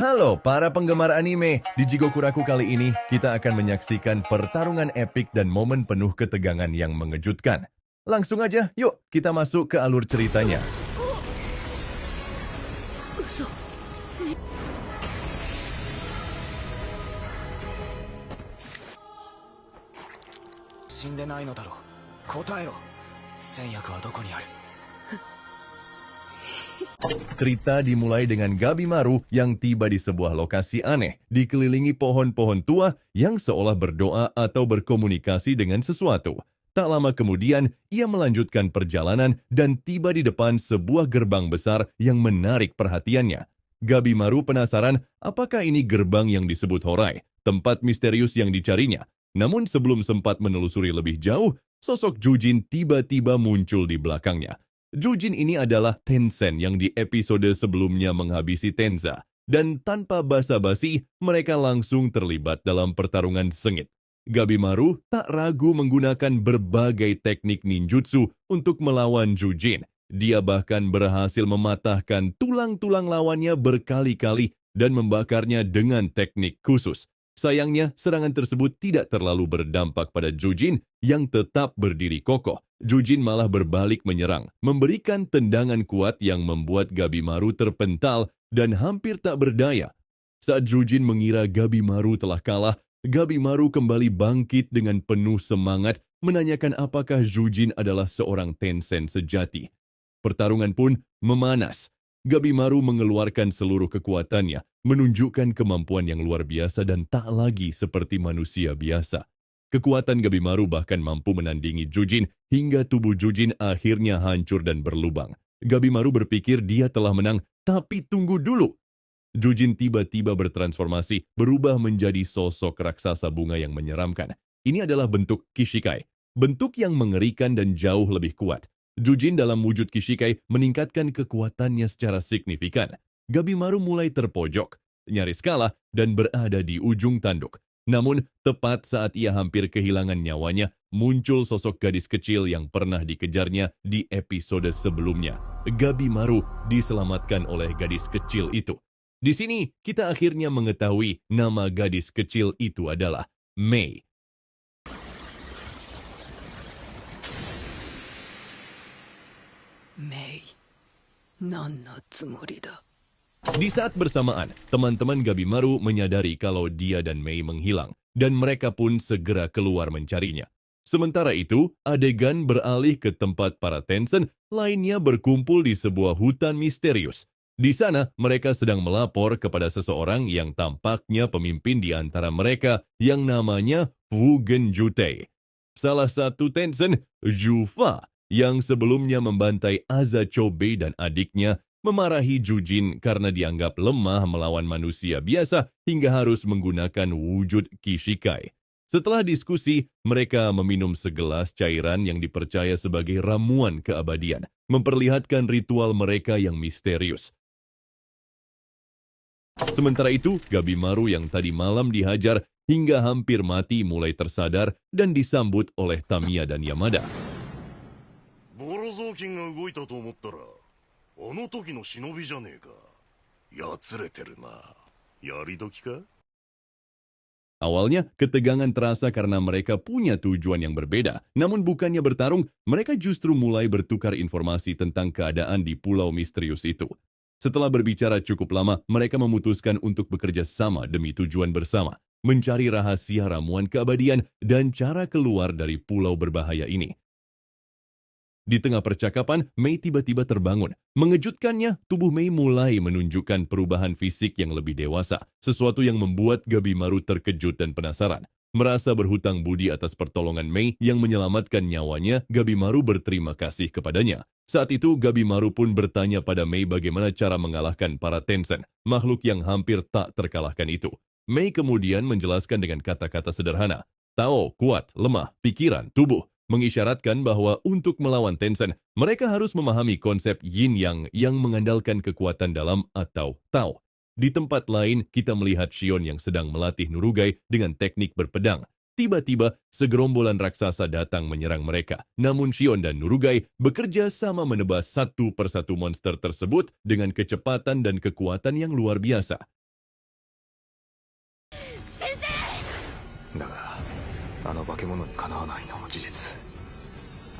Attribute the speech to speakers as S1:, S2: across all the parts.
S1: Halo para penggemar anime, di Jigokuraku kali ini kita akan menyaksikan pertarungan epik dan momen penuh ketegangan yang mengejutkan. Langsung aja, yuk kita masuk ke alur ceritanya.
S2: 嘘。
S3: 死んでないのだろう。答えろ。戦薬はどこにある？
S1: Cerita dimulai dengan Gabimaru yang tiba di sebuah lokasi aneh, dikelilingi pohon-pohon tua yang seolah berdoa atau berkomunikasi dengan sesuatu. Tak lama kemudian, ia melanjutkan perjalanan dan tiba di depan sebuah gerbang besar yang menarik perhatiannya. Gabimaru penasaran apakah ini gerbang yang disebut Horai, tempat misterius yang dicarinya. Namun sebelum sempat menelusuri lebih jauh, sosok Jujin tiba-tiba muncul di belakangnya. Jujin ini adalah Tensen yang di episode sebelumnya menghabisi Tenza. Dan tanpa basa-basi, mereka langsung terlibat dalam pertarungan sengit. Gabimaru tak ragu menggunakan berbagai teknik ninjutsu untuk melawan Jujin. Dia bahkan berhasil mematahkan tulang-tulang lawannya berkali-kali dan membakarnya dengan teknik khusus. Sayangnya, serangan tersebut tidak terlalu berdampak pada Jujin yang tetap berdiri kokoh. Jujin malah berbalik menyerang, memberikan tendangan kuat yang membuat Gabimaru terpental dan hampir tak berdaya. Saat Jujin mengira Gabimaru telah kalah, Gabimaru kembali bangkit dengan penuh semangat menanyakan apakah Jujin adalah seorang Tensen sejati. Pertarungan pun memanas. Gabimaru mengeluarkan seluruh kekuatannya, menunjukkan kemampuan yang luar biasa dan tak lagi seperti manusia biasa. Kekuatan Gabimaru bahkan mampu menandingi Jujin hingga tubuh Jujin akhirnya hancur dan berlubang. Gabimaru berpikir dia telah menang, tapi tunggu dulu. Jujin tiba-tiba bertransformasi, berubah menjadi sosok raksasa bunga yang menyeramkan. Ini adalah bentuk Kishikai, bentuk yang mengerikan dan jauh lebih kuat. Jujin dalam wujud Kishikai meningkatkan kekuatannya secara signifikan. Gabimaru mulai terpojok, nyaris kalah dan berada di ujung tanduk. Namun, tepat saat ia hampir kehilangan nyawanya, muncul sosok gadis kecil yang pernah dikejarnya di episode sebelumnya. Gabimaru diselamatkan oleh gadis kecil itu. Di sini, kita akhirnya mengetahui nama gadis kecil itu adalah Mei.
S2: Mei, 何のつもりだ?
S1: Di saat bersamaan, teman-teman Gabimaru menyadari kalau dia dan Mei menghilang, dan mereka pun segera keluar mencarinya. Sementara itu, adegan beralih ke tempat para Tensen lainnya berkumpul di sebuah hutan misterius. Di sana, mereka sedang melapor kepada seseorang yang tampaknya pemimpin di antara mereka yang namanya Fu Genjutei. Salah satu Tensen, Jufa, yang sebelumnya membantai Azachobe dan adiknya, memarahi Jujin karena dianggap lemah melawan manusia biasa hingga harus menggunakan wujud Kishikai. Setelah diskusi, mereka meminum segelas cairan yang dipercaya sebagai ramuan keabadian, memperlihatkan ritual mereka yang misterius. Sementara itu, Gabimaru yang tadi malam dihajar hingga hampir mati mulai tersadar dan disambut oleh Tamiya dan Yamada.
S4: ボロ雑巾が動いたと思ったらあの時の忍びじゃねえか。やつれてるな。やり時か?
S1: Awalnya, ketegangan terasa karena mereka punya tujuan yang berbeda. Namun bukannya bertarung, mereka justru mulai bertukar informasi tentang keadaan di pulau misterius itu. Setelah berbicara cukup lama, mereka memutuskan untuk bekerja sama demi tujuan bersama, mencari rahasia ramuan keabadian dan cara keluar dari pulau berbahaya ini. Di tengah percakapan, Mei tiba-tiba terbangun. Mengejutkannya, tubuh Mei mulai menunjukkan perubahan fisik yang lebih dewasa, sesuatu yang membuat Gabimaru terkejut dan penasaran. Merasa berhutang budi atas pertolongan Mei yang menyelamatkan nyawanya, Gabimaru berterima kasih kepadanya. Saat itu, Gabimaru pun bertanya pada Mei bagaimana cara mengalahkan para Tensen, makhluk yang hampir tak terkalahkan itu. Mei kemudian menjelaskan dengan kata-kata sederhana, Tao, kuat, lemah, pikiran, tubuh, mengisyaratkan bahwa untuk melawan Tensen, mereka harus memahami konsep yin-yang yang mengandalkan kekuatan dalam atau Tao. Di tempat lain, kita melihat Shion yang sedang melatih Nurugai dengan teknik berpedang. Tiba-tiba, segerombolan raksasa datang menyerang mereka. Namun Shion dan Nurugai bekerja sama menebas satu persatu monster tersebut dengan kecepatan dan kekuatan yang luar biasa.
S3: あの化け物にかなわないのも事実。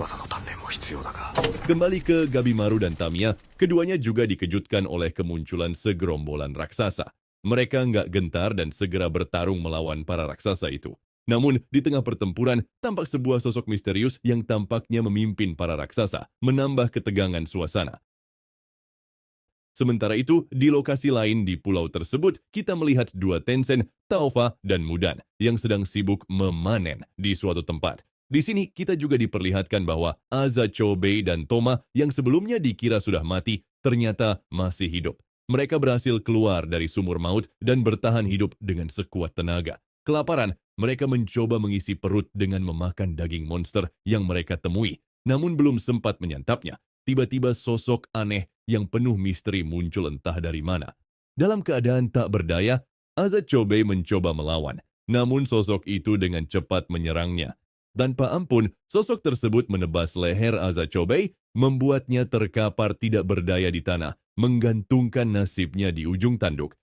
S3: 技の鍛錬も必要だが。
S1: Kembali ke Gabimaru dan Tamiya, keduanya juga dikejutkan oleh kemunculan segerombolan raksasa. Mereka nggak gentar dan segera bertarung melawan para raksasa itu. Namun, di tengah pertempuran, tampak sebuah sosok misterius yang tampaknya memimpin para raksasa, menambah ketegangan suasana. Sementara itu, di lokasi lain di pulau tersebut, kita melihat dua Tencent, Taofa, dan Mudan yang sedang sibuk memanen di suatu tempat. Di sini, kita juga diperlihatkan bahwa Aza Chobei dan Toma yang sebelumnya dikira sudah mati, ternyata masih hidup. Mereka berhasil keluar dari sumur maut dan bertahan hidup dengan sekuat tenaga. Kelaparan, mereka mencoba mengisi perut dengan memakan daging monster yang mereka temui. Namun belum sempat menyantapnya, tiba-tiba sosok aneh yang penuh misteri muncul entah dari mana. Dalam keadaan tak berdaya, Aza Chobei mencoba melawan. Namun sosok itu dengan cepat menyerangnya. Tanpa ampun, sosok tersebut menebas leher Aza Chobei, membuatnya terkapar tidak berdaya di tanah, menggantungkan nasibnya di ujung tanduk.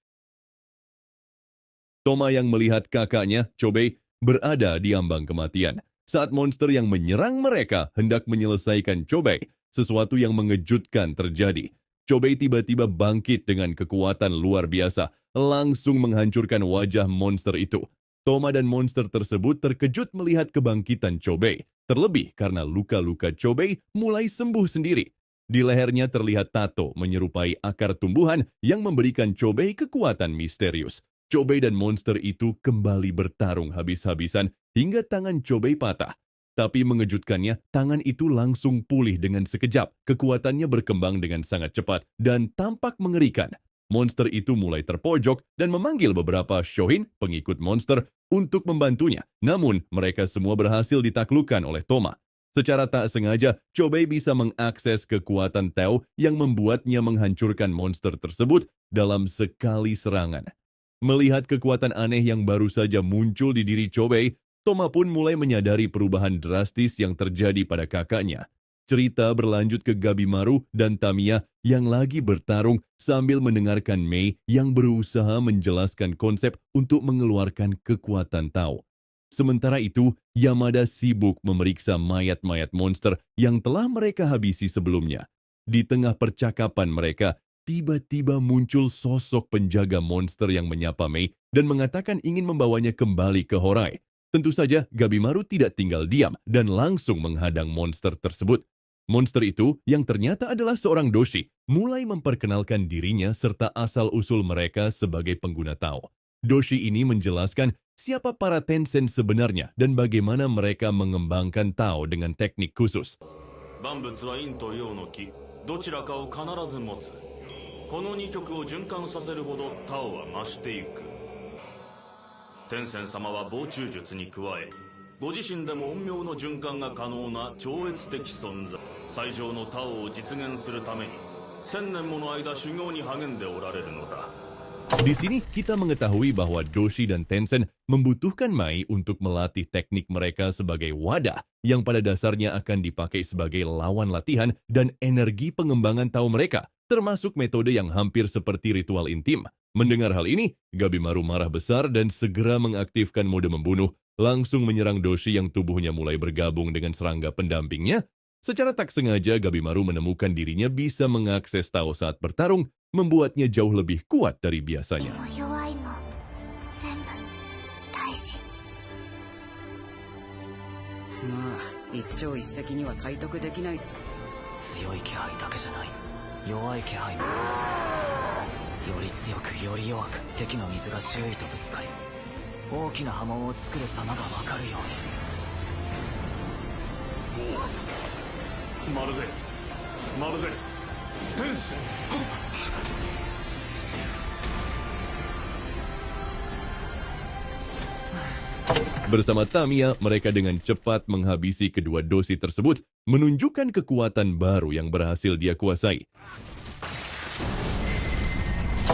S1: Toma yang melihat kakaknya, Chobei, berada di ambang kematian. Saat monster yang menyerang mereka hendak menyelesaikan Chobei, sesuatu yang mengejutkan terjadi. Chobei tiba-tiba bangkit dengan kekuatan luar biasa, langsung menghancurkan wajah monster itu. Toma dan monster tersebut terkejut melihat kebangkitan Chobei, terlebih karena luka-luka Chobei mulai sembuh sendiri. Di lehernya terlihat tato menyerupai akar tumbuhan yang memberikan Chobei kekuatan misterius. Chobei dan monster itu kembali bertarung habis-habisan hingga tangan Chobei patah. Tapi mengejutkannya, tangan itu langsung pulih dengan sekejap. Kekuatannya berkembang dengan sangat cepat dan tampak mengerikan. Monster itu mulai terpojok dan memanggil beberapa Shohin, pengikut monster, untuk membantunya. Namun, mereka semua berhasil ditaklukkan oleh Toma. Secara tak sengaja, Chobei bisa mengakses kekuatan Tao yang membuatnya menghancurkan monster tersebut dalam sekali serangan. Melihat kekuatan aneh yang baru saja muncul di diri Chobei, Toma pun mulai menyadari perubahan drastis yang terjadi pada kakaknya. Cerita berlanjut ke Gabimaru dan Tamiya yang lagi bertarung sambil mendengarkan Mei yang berusaha menjelaskan konsep untuk mengeluarkan kekuatan Tao. Sementara itu, Yamada sibuk memeriksa mayat-mayat monster yang telah mereka habisi sebelumnya. Di tengah percakapan mereka, tiba-tiba muncul sosok penjaga monster yang menyapa Mei dan mengatakan ingin membawanya kembali ke Horai. Tentu saja, Gabimaru tidak tinggal diam dan langsung menghadang monster tersebut. Monster itu, yang ternyata adalah seorang doshi, mulai memperkenalkan dirinya serta asal-usul mereka sebagai pengguna Tao. Doshi ini menjelaskan siapa para Tencent sebenarnya dan bagaimana mereka mengembangkan Tao dengan teknik khusus.
S5: 万物は陰と陽の気どちらかを必ず持つこの二極を循環させるほどタオは増していく天仙様は防虫術に加えご自身でも陰陽の循環が可能な超越的存在最上のタオを実現するために1000年もの間修行に励んでおられるのだ
S1: Di sini kita mengetahui bahwa Doshi dan Tencent membutuhkan Mai untuk melatih teknik mereka sebagai wadah yang pada dasarnya akan dipakai sebagai lawan latihan dan energi pengembangan Tao mereka, termasuk metode yang hampir seperti ritual intim. Mendengar hal ini, Gabimaru marah besar dan segera mengaktifkan mode membunuh, langsung menyerang Doshi yang tubuhnya mulai bergabung dengan serangga pendampingnya. Secara tak sengaja, Gabimaru menemukan dirinya bisa mengakses Tao saat bertarung, membuatnya jauh lebih kuat dari biasanya.
S6: 弱いも全部大事。
S7: まあ一朝一夕には体得できない。
S3: 強い気配だけじゃない。弱い気配も。より強くより弱く敵の水が周囲とぶつかり大きな波紋を作る様がわかるように。
S5: まるで天使
S1: Bersama Tamiya, mereka dengan cepat menghabisi kedua dosi tersebut, menunjukkan kekuatan baru yang berhasil dia kuasai.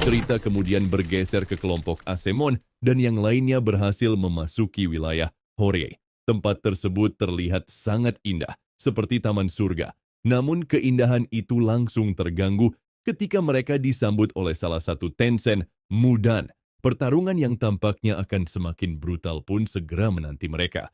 S1: Cerita kemudian bergeser ke kelompok Asemon dan yang lainnya berhasil memasuki wilayah Horie. Tempat tersebut terlihat sangat indah, seperti taman surga. Namun keindahan itu langsung terganggu ketika mereka disambut oleh salah satu Tencent, Mudan. Pertarungan yang tampaknya akan semakin brutal pun segera menanti mereka.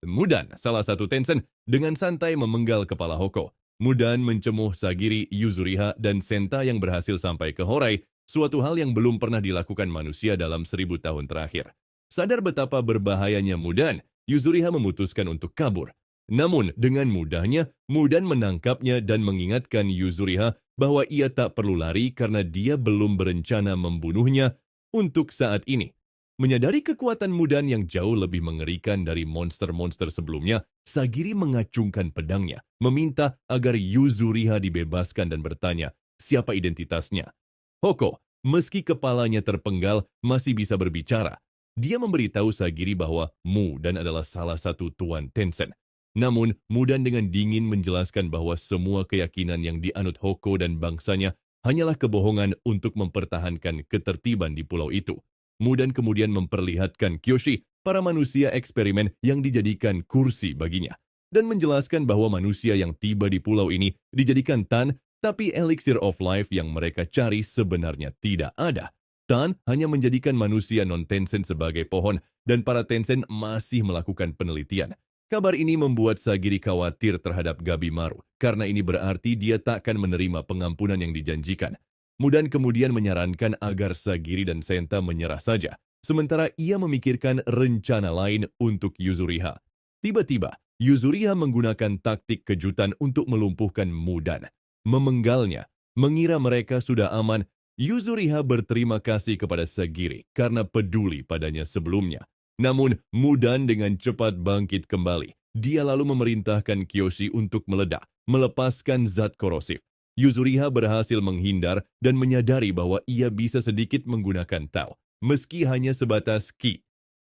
S1: Mudan, salah satu Tencent, dengan santai memenggal kepala Hoko. Mudan mencemuh Sagiri, Yuzuriha, dan Senta yang berhasil sampai ke Horai, suatu hal yang belum pernah dilakukan manusia dalam 1000 tahun terakhir. Sadar betapa berbahayanya Mudan, Yuzuriha memutuskan untuk kabur. Namun, dengan mudahnya, Mudan menangkapnya dan mengingatkan Yuzuriha bahwa ia tak perlu lari karena dia belum berencana membunuhnya untuk saat ini. Menyadari kekuatan Mudan yang jauh lebih mengerikan dari monster-monster sebelumnya, Sagiri mengacungkan pedangnya, meminta agar Yuzuriha dibebaskan dan bertanya siapa identitasnya. Hoko, meski kepalanya terpenggal, masih bisa berbicara. Dia memberitahu Sagiri bahwa Mudan adalah salah satu tuan Tencent. Namun, Mudan dengan dingin menjelaskan bahwa semua keyakinan yang dianut Hoko dan bangsanya hanyalah kebohongan untuk mempertahankan ketertiban di pulau itu. Mudan kemudian memperlihatkan Kyoshi, para manusia eksperimen yang dijadikan kursi baginya, dan menjelaskan bahwa manusia yang tiba di pulau ini dijadikan Tan, tapi elixir of life yang mereka cari sebenarnya tidak ada. Tan hanya menjadikan manusia non-Tencent sebagai pohon, dan para Tencent masih melakukan penelitian. Kabar ini membuat Sagiri khawatir terhadap Gabimaru, karena ini berarti dia tak akan menerima pengampunan yang dijanjikan. Mudan kemudian menyarankan agar Sagiri dan Senta menyerah saja, sementara ia memikirkan rencana lain untuk Yuzuriha. Tiba-tiba, Yuzuriha menggunakan taktik kejutan untuk melumpuhkan Mudan. Memenggalnya, mengira mereka sudah aman, Yuzuriha berterima kasih kepada Sagiri karena peduli padanya sebelumnya. Namun, Mudan dengan cepat bangkit kembali. Dia lalu memerintahkan Kyoshi untuk meledak, melepaskan zat korosif. Yuzuriha berhasil menghindar dan menyadari bahwa ia bisa sedikit menggunakan Tao, meski hanya sebatas Ki.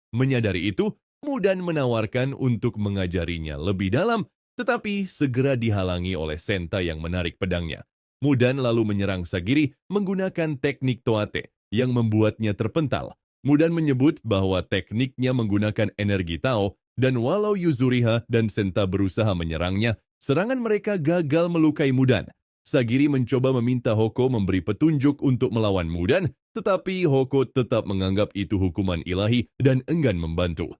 S1: Menyadari itu, Mudan menawarkan untuk mengajarinya lebih dalam, tetapi segera dihalangi oleh Senta yang menarik pedangnya. Mudan lalu menyerang Sagiri menggunakan teknik Toate yang membuatnya terpental. Mudan menyebut bahwa tekniknya menggunakan energi Tao, dan walau Yuzuriha dan Senta berusaha menyerangnya, serangan mereka gagal melukai Mudan. Sagiri mencoba meminta Hoko memberi petunjuk untuk melawan Mudan, tetapi Hoko tetap menganggap itu hukuman ilahi dan enggan membantu.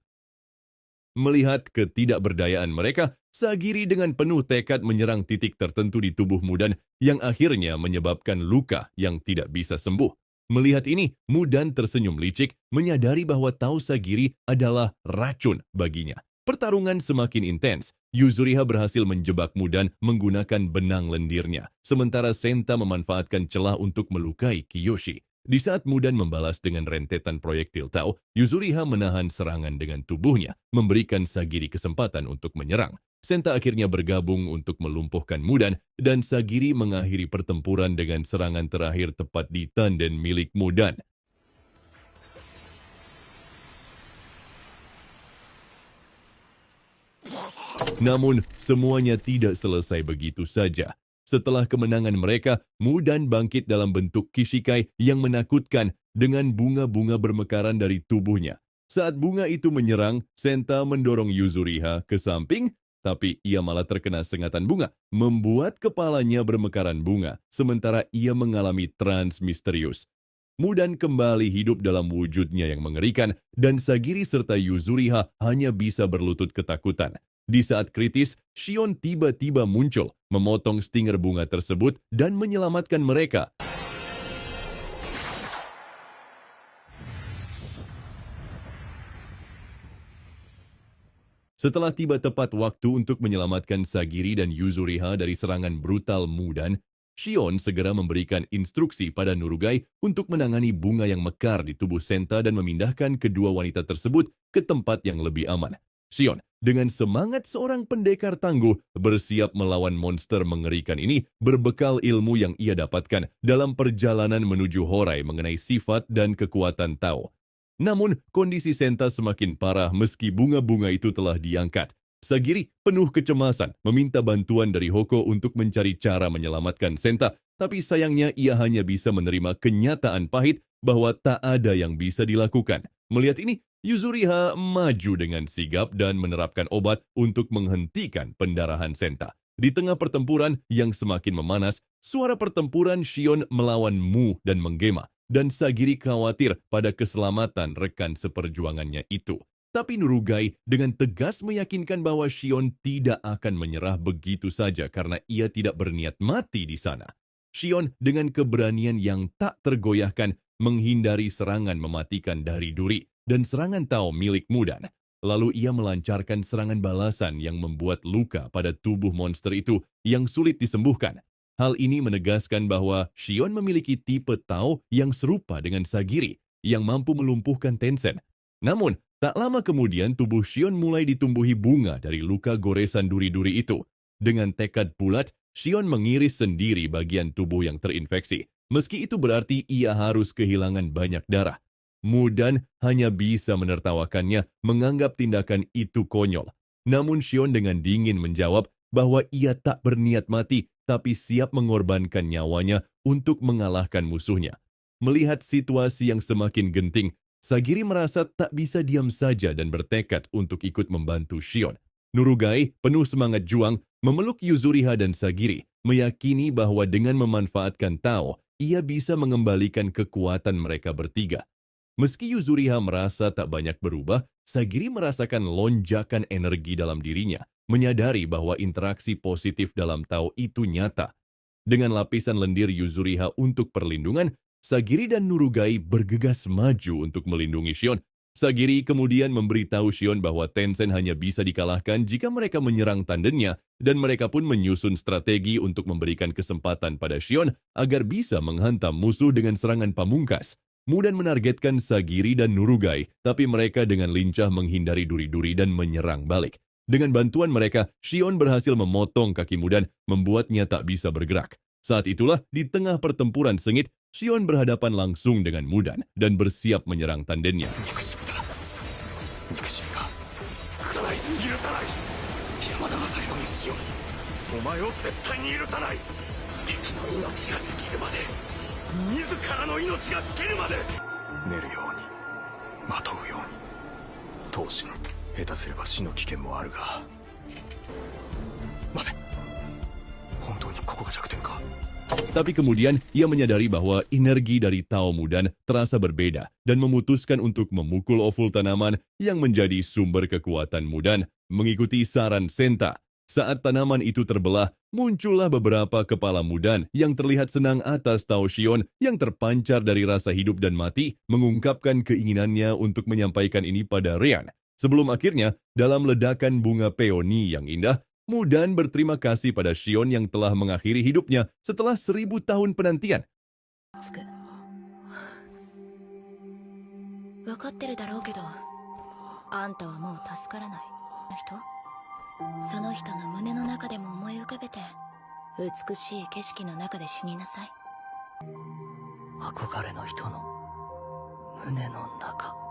S1: Melihat ketidakberdayaan mereka, Sagiri dengan penuh tekad menyerang titik tertentu di tubuh Mudan yang akhirnya menyebabkan luka yang tidak bisa sembuh. Melihat ini, Mudan tersenyum licik, menyadari bahwa Tao Sagiri adalah racun baginya. Pertarungan semakin intens. Yuzuriha berhasil menjebak Mudan menggunakan benang lendirnya, sementara Senta memanfaatkan celah untuk melukai Kiyoshi. Di saat Mudan membalas dengan rentetan proyektil Tao, Yuzuriha menahan serangan dengan tubuhnya, memberikan Sagiri kesempatan untuk menyerang. Senta akhirnya bergabung untuk melumpuhkan Mudan, dan Sagiri mengakhiri pertempuran dengan serangan terakhir tepat di tanden milik Mudan. Namun, semuanya tidak selesai begitu saja. Setelah kemenangan mereka, Mudan bangkit dalam bentuk Kishikai yang menakutkan dengan bunga-bunga bermekaran dari tubuhnya. Saat bunga itu menyerang, Senta mendorong Yuzuriha ke samping, tapi ia malah terkena sengatan bunga, membuat kepalanya bermekaran bunga, sementara ia mengalami trans misterius. Mudan kembali hidup dalam wujudnya yang mengerikan, dan Sagiri serta Yuzuriha hanya bisa berlutut ketakutan. Di saat kritis, Shion tiba-tiba muncul, memotong stinger bunga tersebut dan menyelamatkan mereka. Setelah tiba tepat waktu untuk menyelamatkan Sagiri dan Yuzuriha dari serangan brutal Mudan, Shion segera memberikan instruksi pada Nurugai untuk menangani bunga yang mekar di tubuh Senta dan memindahkan kedua wanita tersebut ke tempat yang lebih aman. Shion, dengan semangat seorang pendekar tangguh, bersiap melawan monster mengerikan ini berbekal ilmu yang ia dapatkan dalam perjalanan menuju Horai mengenai sifat dan kekuatan Tao. Namun, kondisi Senta semakin parah meski bunga-bunga itu telah diangkat. Sagiri penuh kecemasan meminta bantuan dari Hoko untuk mencari cara menyelamatkan Senta, tapi sayangnya ia hanya bisa menerima kenyataan pahit bahwa tak ada yang bisa dilakukan. Melihat ini, Yuzuriha maju dengan sigap dan menerapkan obat untuk menghentikan pendarahan Senta. Di tengah pertempuran yang semakin memanas, suara pertempuran Shion melawan Mu dan menggema, dan Sagiri khawatir pada keselamatan rekan seperjuangannya itu. Tapi Nurugai dengan tegas meyakinkan bahwa Shion tidak akan menyerah begitu saja karena ia tidak berniat mati di sana. Shion dengan keberanian yang tak tergoyahkan menghindari serangan mematikan dari duri dan serangan Tao milik Mudan. Lalu ia melancarkan serangan balasan yang membuat luka pada tubuh monster itu yang sulit disembuhkan. Hal ini menegaskan bahwa Shion memiliki tipe Tao yang serupa dengan Sagiri yang mampu melumpuhkan Tencent. Namun, tak lama kemudian tubuh Shion mulai ditumbuhi bunga dari luka goresan duri-duri itu. Dengan tekad bulat, Shion mengiris sendiri bagian tubuh yang terinfeksi. Meski itu berarti ia harus kehilangan banyak darah. Mudan hanya bisa menertawakannya, menganggap tindakan itu konyol. Namun Shion dengan dingin menjawab bahwa ia tak berniat mati, tapi siap mengorbankan nyawanya untuk mengalahkan musuhnya. Melihat situasi yang semakin genting, Sagiri merasa tak bisa diam saja dan bertekad untuk ikut membantu Shion. Nurugai, penuh semangat juang, memeluk Yuzuriha dan Sagiri, meyakini bahwa dengan memanfaatkan Tao, ia bisa mengembalikan kekuatan mereka bertiga. Meski Yuzuriha merasa tak banyak berubah, Sagiri merasakan lonjakan energi dalam dirinya, menyadari bahwa interaksi positif dalam Tao itu nyata. Dengan lapisan lendir Yuzuriha untuk perlindungan, Sagiri dan Nurugai bergegas maju untuk melindungi Shion. Sagiri kemudian memberitahu Shion bahwa Tencent hanya bisa dikalahkan jika mereka menyerang tandennya, dan mereka pun menyusun strategi untuk memberikan kesempatan pada Shion agar bisa menghantam musuh dengan serangan pamungkas. Mudan menargetkan Sagiri dan Nurugai, tapi mereka dengan lincah menghindari duri-duri dan menyerang balik. Dengan bantuan mereka, Shion berhasil memotong kaki Mudan, membuatnya tak bisa bergerak. Saat itulah, di tengah pertempuran sengit, Shion berhadapan langsung dengan Mudan dan bersiap menyerang tandennya. Tapi kemudian ia menyadari bahwa energi dari Tao Mudan terasa berbeda dan memutuskan untuk memukul ovul tanaman yang menjadi sumber kekuatan Mudan mengikuti saran Senta. Saat tanaman itu terbelah, muncullah beberapa kepala Mudan yang terlihat senang atas Tao Shion yang terpancar dari rasa hidup dan mati, mengungkapkan keinginannya untuk menyampaikan ini pada Rian. Sebelum akhirnya, dalam ledakan bunga peoni yang indah, Mudan berterima kasih pada Shion yang telah mengakhiri hidupnya setelah 1000 tahun penantian.
S6: 分かってるだろうけど、あんたはもう助からない人。その人の胸の中でも思い浮かべて、美しい景色の中で死になさい。
S3: 憧れの人の胸の中。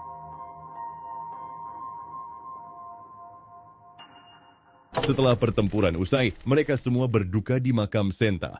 S1: Setelah pertempuran usai, mereka semua berduka di makam Senta.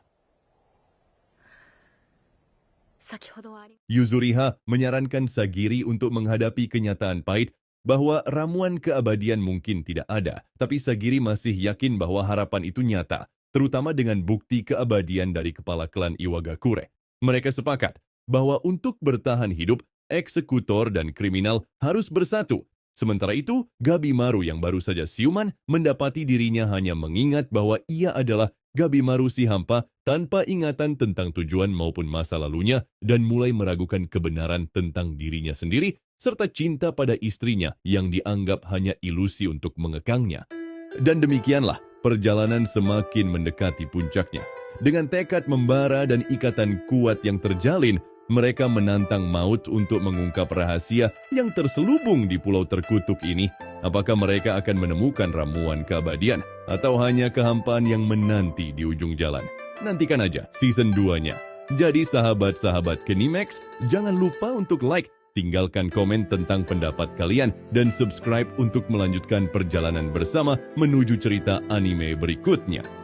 S6: 先ほどはあり
S1: Yuzuriha menyarankan Sagiri untuk menghadapi kenyataan pahit bahwa ramuan keabadian mungkin tidak ada, tapi Sagiri masih yakin bahwa harapan itu nyata, terutama dengan bukti keabadian dari kepala klan Iwagakure. Mereka sepakat bahwa untuk bertahan hidup, eksekutor dan kriminal harus bersatu. Sementara itu, Gabimaru yang baru saja siuman mendapati dirinya hanya mengingat bahwa ia adalah Gabimaru si hampa tanpa ingatan tentang tujuan maupun masa lalunya dan mulai meragukan kebenaran tentang dirinya sendiri serta cinta pada istrinya yang dianggap hanya ilusi untuk mengekangnya. Dan demikianlah perjalanan semakin mendekati puncaknya. Dengan tekad membara dan ikatan kuat yang terjalin, mereka menantang maut untuk mengungkap rahasia yang terselubung di pulau terkutuk ini. Apakah mereka akan menemukan ramuan keabadian atau hanya kehampaan yang menanti di ujung jalan? Nantikan aja season 2-nya. Jadi sahabat-sahabat Kenimax, jangan lupa untuk like, tinggalkan komen tentang pendapat kalian, dan subscribe untuk melanjutkan perjalanan bersama menuju cerita anime berikutnya.